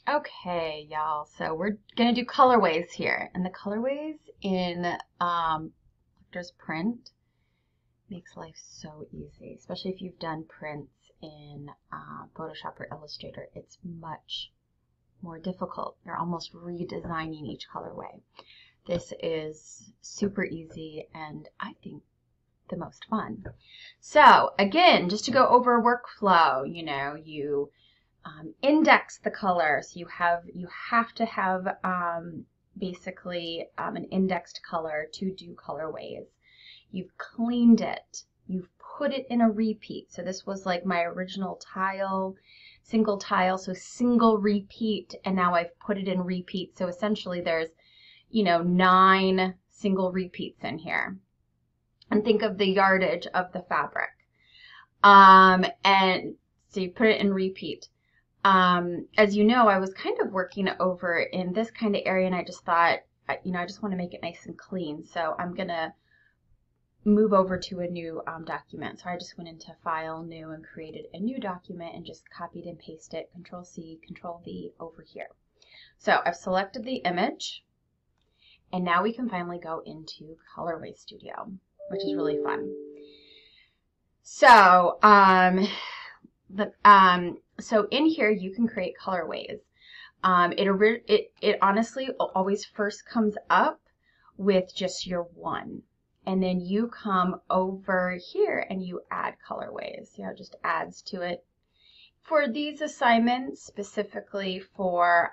Okay, y'all. So we're gonna do colorways here, and the colorways in Lecter's print makes life so easy, especially if you've done prints in Photoshop or Illustrator. It's much more difficult. You're almost redesigning each colorway. This is super easy, and I think the most fun. So again, just to go over workflow, you index the color. So you have to have basically an indexed color to do colorways. You've cleaned it. You've put it in a repeat. So this was like my original tile, single tile, so single repeat, and now I've put it in repeat. So essentially there's, 9 single repeats in here. And think of the yardage of the fabric. And so you put it in repeat. As you know, I was kind of working over in this kind of area, and I just thought, I just want to make it nice and clean. So I'm going to move over to a new document. So I just went into File, New, and created a new document and just copied and pasted it, Control-C, Control-V over here. So I've selected the image, and now we can finally go into Colorway Studio, which is really fun. So, so in here you can create colorways. It honestly always first comes up with just your one, and then you come over here and you add colorways. Just adds to it. For these assignments, specifically for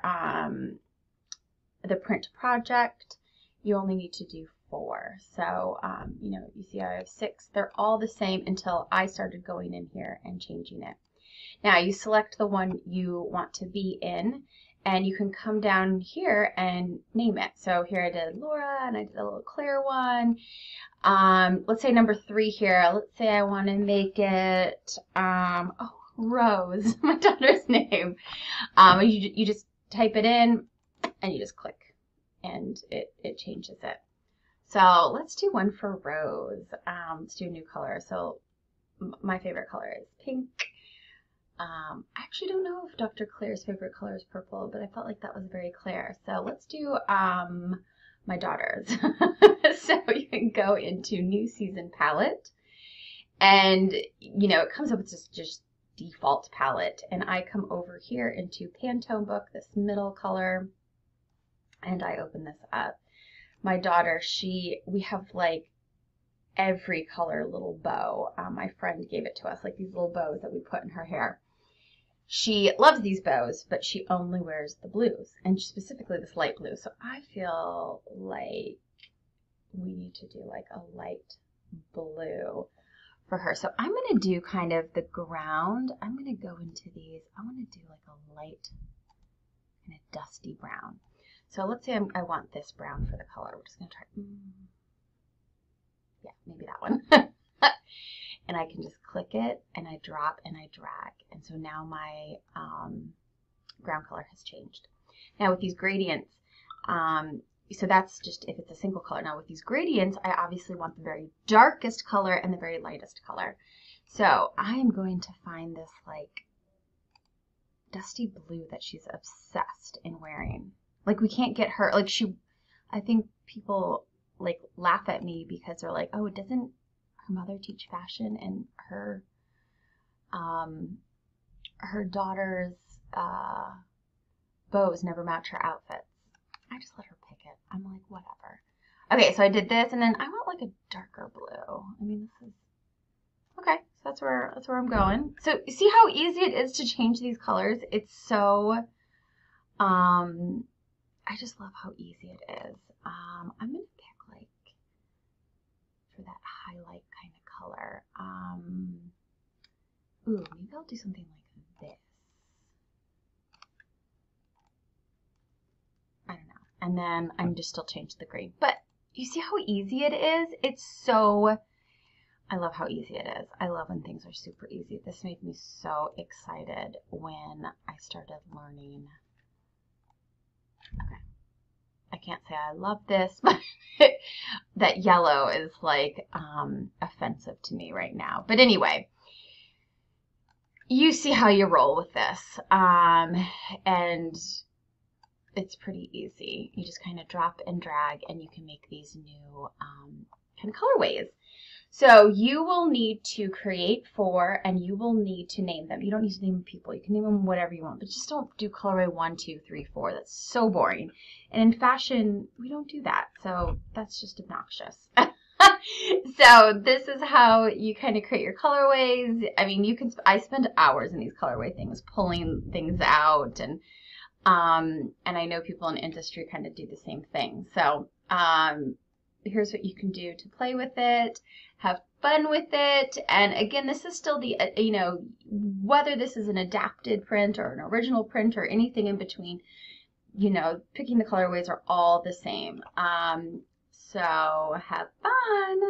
the print project, you only need to do 4. So, you see I have 6. They're all the same until I started going in here and changing it. Now you select the one you want to be in, and you can come down here and name it. So here I did Laura, and I did a little Claire one. Let's say number 3 here. Let's say I want to make it, Rose, my daughter's name. You just type it in, and you just click, and it changes it. So let's do one for Rose. Let's do a new color. So my favorite color is pink. I actually don't know if Dr. Claire's favorite color is purple, but I felt like that was very clear. So let's do my daughter's. So you can go into New Season Palette, and it comes up with just default palette, and I come over here into Pantone Book, this middle color, and I open this up. My daughter, we have like every color little bow. My friend gave it to us, like these little bows that we put in her hair. She loves these bows, but she only wears the blues, and specifically this light blue. So I feel like we need to do like a light blue for her. So I'm going to do kind of the ground. I'm going to go into these. I want to do like a light kind of dusty brown. So let's say I want this brown for the color. We're just going to try, yeah, maybe that one. And I can just click it, and I drop and I drag. And so now my ground color has changed. Now with these gradients, so that's just if it's a single color. Now with these gradients, I obviously want the very darkest color and the very lightest color. So I am going to find this like dusty blue that she's obsessed in wearing. Like we can't get her, like I think people like laugh at me because they're like, oh, doesn't her mother teach fashion, and her daughter's bows never match her outfits. I just let her pick it. I'm like, whatever. Okay, so I did this, and then I want like a darker blue. I mean, this is okay. So that's where I'm going. So you see how easy it is to change these colors. It's so I just love how easy it is. I'm gonna pick like for that highlight kind of color. Ooh, maybe I'll do something like this. I don't know. And then I'm just still change the green. But you see how easy it is? It's so, I love how easy it is. I love when things are super easy. This made me so excited when I started learning. Okay. I can't say I love this, but that yellow is like offensive to me right now. But anyway, you see how you roll with this. And it's pretty easy. You just kind of drop and drag and you can make these new kind of colorways. So you will need to create 4 and you will need to name them. You don't need to name them people. You can name them whatever you want, but just don't do colorway 1, 2, 3, 4. That's so boring. And in fashion, we don't do that. So that's just obnoxious. So this is how you kind of create your colorways. I mean, I spend hours in these colorway things, pulling things out, and I know people in the industry kind of do the same thing. So here's what you can do to play with it, have fun with it. And again, this is still the, whether this is an adapted print or an original print or anything in between, picking the colorways are all the same. So have fun.